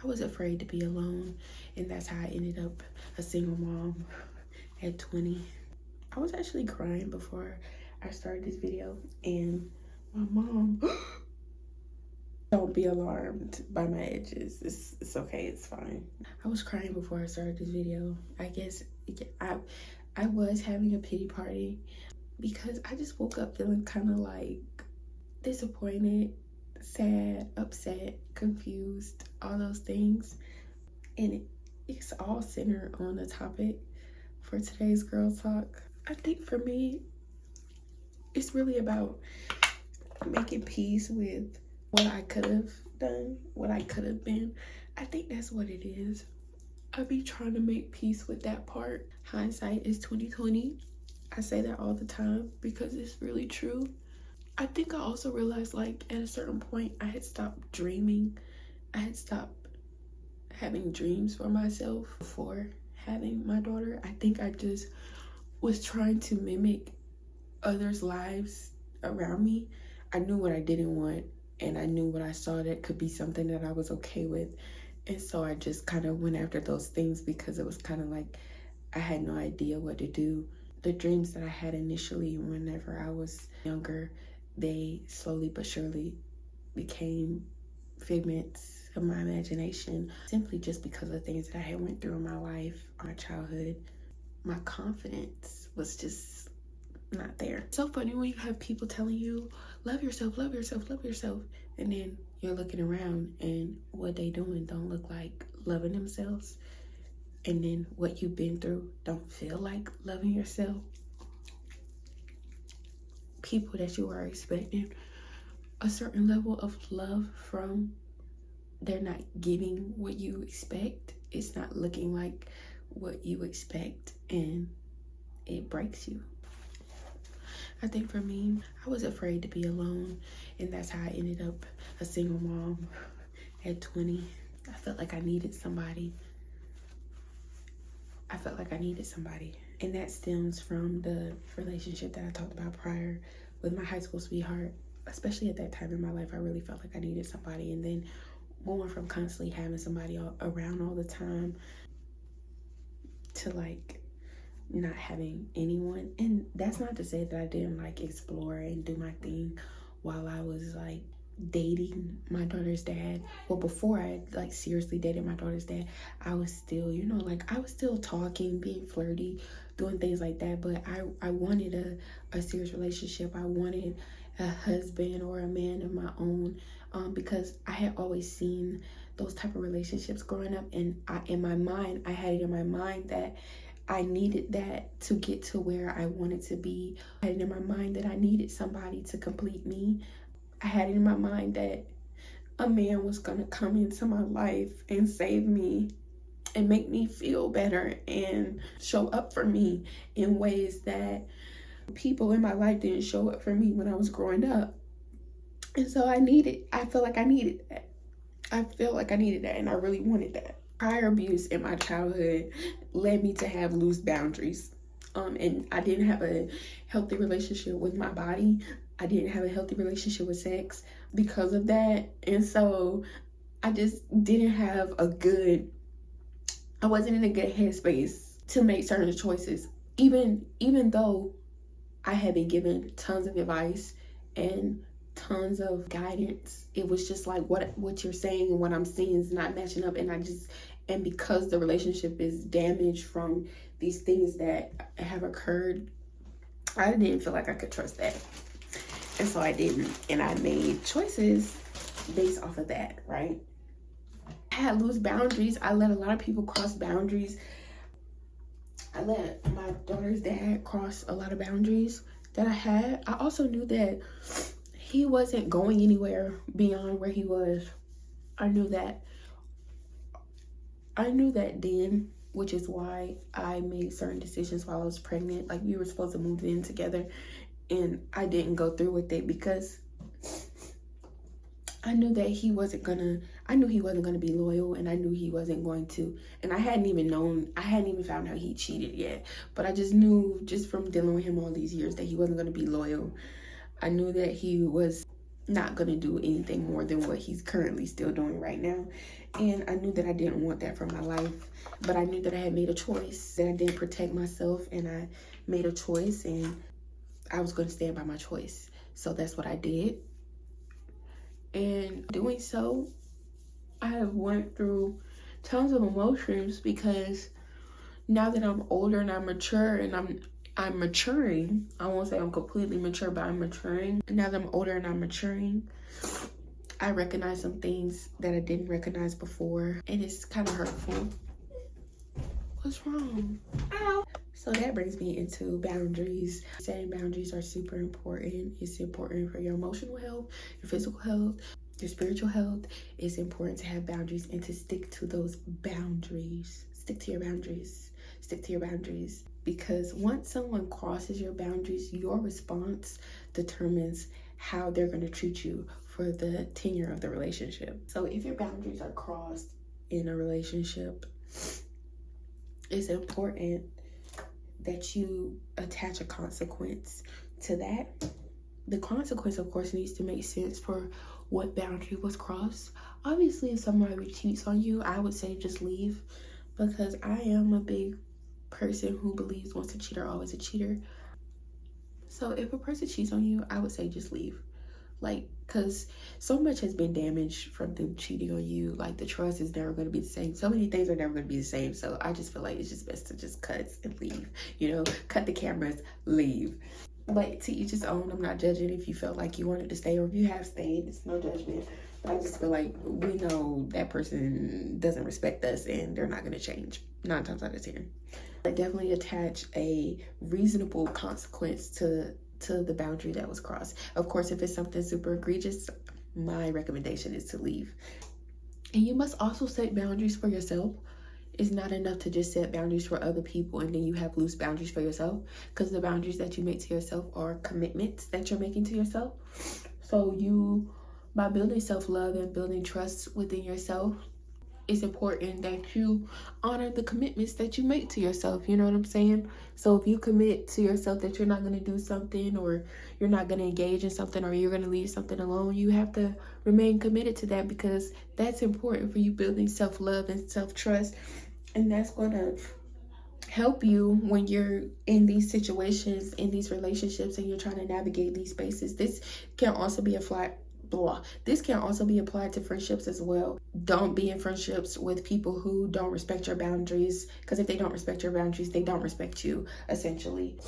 I was afraid to be alone, and that's how I ended up a single mom at 20. I was actually crying before I started this video, and my mom, don't be alarmed by my edges. It's okay, it's fine. I was crying before I started this video. I guess I was having a pity party because I just woke up feeling kind of like disappointed, sad, upset, confused, all those things. And it's all centered on the topic for today's Girl Talk. I think for me, it's really about making peace with what I could have done, what I could have been. I think that's what it is. I be trying to make peace with that part. Hindsight is 2020. I say that all the time because it's really true. I think I also realized, like, at a certain point, I had stopped dreaming. I had stopped having dreams for myself before having my daughter. I think I just was trying to mimic others' lives around me. I knew what I didn't want, and I knew what I saw that could be something that I was okay with. And so I just kind of went after those things because it was kind of like I had no idea what to do. The dreams that I had initially whenever I was younger, they slowly but surely became figments of my imagination, simply just because of the things that I had went through in my life, my childhood. My confidence was just not there. It's so funny when you have people telling you, love yourself, love yourself, love yourself, and then you're looking around and what they doing don't look like loving themselves, and then what you've been through don't feel like loving yourself. People that you are expecting a certain level of love from, they're not giving what you expect. It's not looking like what you expect, and it breaks you. I think for me, I was afraid to be alone, and that's how I ended up a single mom at 20. I felt like I needed somebody. And that stems from the relationship that I talked about prior with my high school sweetheart. Especially at that time in my life, I really felt like I needed somebody. And then going from constantly having somebody around all the time to like not having anyone. And that's not to say that I didn't like explore and do my thing while I was like dating my daughter's dad. Well, before I like seriously dated my daughter's dad, I was still, you know, like I was still talking, being flirty, doing things like that. But I wanted a serious relationship. I wanted a husband or a man of my own, because I had always seen those type of relationships growing up, and I had it in my mind that I needed that to get to where I wanted to be. I had it in my mind that I needed somebody to complete me. I had it in my mind that a man was gonna come into my life and save me and make me feel better and show up for me in ways that people in my life didn't show up for me when I was growing up. And so I felt like I needed that. And I really wanted that. Prior abuse in my childhood led me to have loose boundaries. And I didn't have a healthy relationship with my body. I didn't have a healthy relationship with sex because of that. And so I just didn't have I wasn't in a good headspace to make certain choices. Even though I had been given tons of advice and tons of guidance, it was just like what you're saying and what I'm seeing is not matching up. And because the relationship is damaged from these things that have occurred, I didn't feel like I could trust that. And so I didn't. And I made choices based off of that, right? I had loose boundaries. I let a lot of people cross boundaries. I let my daughter's dad cross a lot of boundaries that I had. I also knew that he wasn't going anywhere beyond where he was. I knew that then, which is why I made certain decisions while I was pregnant. Like, we were supposed to move in together, and I didn't go through with it because I knew that he wasn't gonna be loyal, and I knew he wasn't going to. And I hadn't even found out he cheated yet. But I just knew, just from dealing with him all these years, that he wasn't gonna be loyal. I knew that he was not gonna do anything more than what he's currently still doing right now. And I knew that I didn't want that for my life, but I knew that I had made a choice, that I didn't protect myself, and I made a choice, and I was going to stand by my choice. So that's what I did. And doing so, I went through tons of emotions, because now that I'm older and I'm mature and I'm maturing, I won't say I'm completely mature, but I'm maturing. Now that I'm older and I'm maturing, I recognize some things that I didn't recognize before, and it's kind of hurtful. What's wrong? Ow. So that brings me into boundaries. Setting boundaries are super important. It's important for your emotional health, your physical health, your spiritual health. It's important to have boundaries and to stick to those boundaries. Stick to your boundaries. Stick to your boundaries. Because once someone crosses your boundaries, your response determines how they're going to treat you for the tenure of the relationship. So if your boundaries are crossed in a relationship, it's important that you attach a consequence to that. The consequence, of course, needs to make sense for what boundary was crossed. Obviously, if somebody cheats on you, I would say just leave, because I am a big person who believes once a cheater, always a cheater. So if a person cheats on you, I would say just leave. Like, because so much has been damaged from them cheating on you. Like, the trust is never going to be the same. So many things are never going to be the same. So I just feel like it's just best to just cut and leave. You know, cut the cameras, leave. But to each his own. I'm not judging if you felt like you wanted to stay or if you have stayed. It's no judgment. But I just feel like we know that person doesn't respect us and they're not going to change 9 times out of 10. I definitely attach a reasonable consequence to the boundary that was crossed. Of course, if it's something super egregious, my recommendation is to leave. And you must also set boundaries for yourself. It's not enough to just set boundaries for other people and then you have loose boundaries for yourself, because the boundaries that you make to yourself are commitments that you're making to yourself. So by building self-love and building trust within yourself, it's important that you honor the commitments that you make to yourself. You know what I'm saying? So if you commit to yourself that you're not going to do something, or you're not going to engage in something, or you're going to leave something alone, you have to remain committed to that, because that's important for you building self-love and self-trust. And that's going to help you when you're in these situations, in these relationships, and you're trying to navigate these spaces. This can also be applied to friendships as well. Don't be in friendships with people who don't respect your boundaries, because if they don't respect your boundaries, they don't respect you, essentially.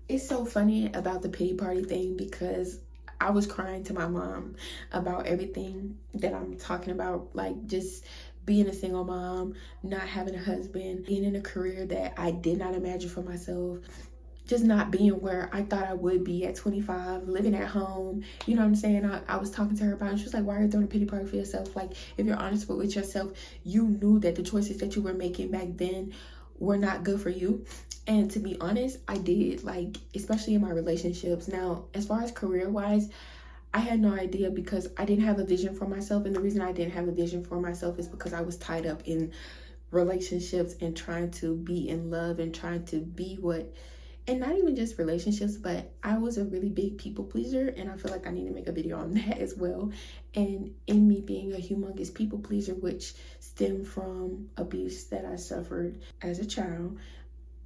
It's so funny about the pity party thing, because I was crying to my mom about everything that I'm talking about, like just being a single mom, not having a husband, being in a career that I did not imagine for myself, just not being where I thought I would be at 25, living at home. You know what I'm saying? I was talking to her about it, and she was like, why are you throwing a pity party for yourself? Like, if you're honest with yourself, you knew that the choices that you were making back then were not good for you. And to be honest, I did, like, especially in my relationships. Now, as far as career-wise, I had no idea, because I didn't have a vision for myself. And the reason I didn't have a vision for myself is because I was tied up in relationships and trying to be in love and trying to be and not even just relationships, but I was a really big people pleaser, and I feel like I need to make a video on that as well. And in me being a humongous people pleaser, which stemmed from abuse that I suffered as a child,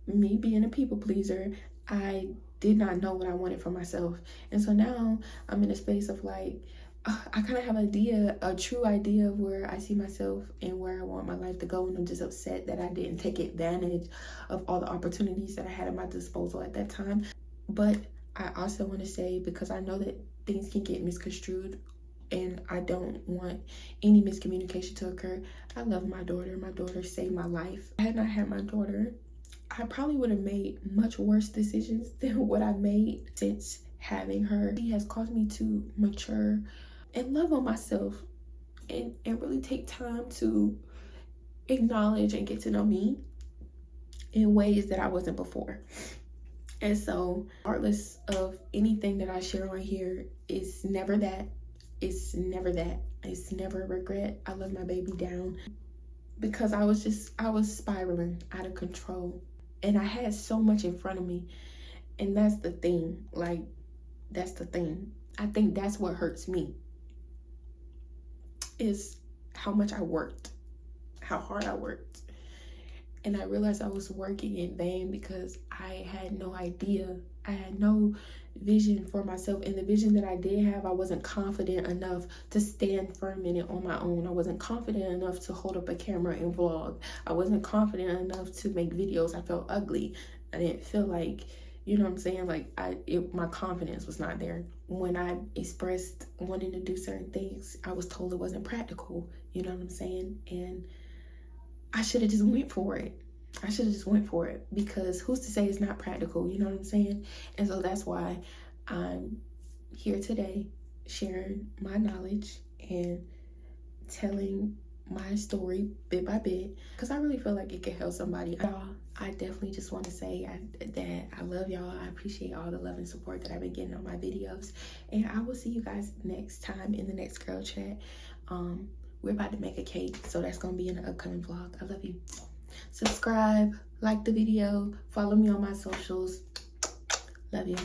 me being a people pleaser, I did not know what I wanted for myself. And so now I'm in a space of like, I kind of have a true idea of where I see myself and where I want my life to go. And I'm just upset that I didn't take advantage of all the opportunities that I had at my disposal at that time. But I also want to say, because I know that things can get misconstrued and I don't want any miscommunication to occur, I love my daughter. My daughter saved my life. Had I not had my daughter, I probably would have made much worse decisions than what I've made since having her. She has caused me to mature and love on myself and really take time to acknowledge and get to know me in ways that I wasn't before. And so, regardless of anything that I share on here, it's never that. It's never that. It's never a regret. I love my baby down, because I was spiraling out of control. And I had so much in front of me. And that's the thing. Like, that's the thing. I think that's what hurts me. is how much I worked, how hard I worked. And I realized I was working in vain because I had no idea. I had no vision for myself. And the vision that I did have, I wasn't confident enough to stand firm in it on my own. I wasn't confident enough to hold up a camera and vlog. I wasn't confident enough to make videos. I felt ugly. I didn't feel like, you know what I'm saying? Like my confidence was not there. When I expressed wanting to do certain things, I was told it wasn't practical. You know what I'm saying? And I should have just went for it. I should have just went for it, because who's to say it's not practical? You know what I'm saying? And so that's why I'm here today, sharing my knowledge and telling my story bit by bit, because I really feel like it could help somebody. Y'all, I definitely just want to say that I love y'all. I appreciate all the love and support that I've been getting on my videos, and I will see you guys next time in the next girl chat. We're about to make a cake, so that's gonna be in the upcoming vlog. I love you. Subscribe, like the video, follow me on my socials. Love you.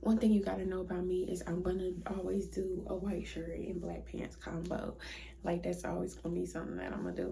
One thing you gotta know about me is I'm gonna always do a white shirt and black pants combo. Like, that's always gonna be something that I'm gonna do.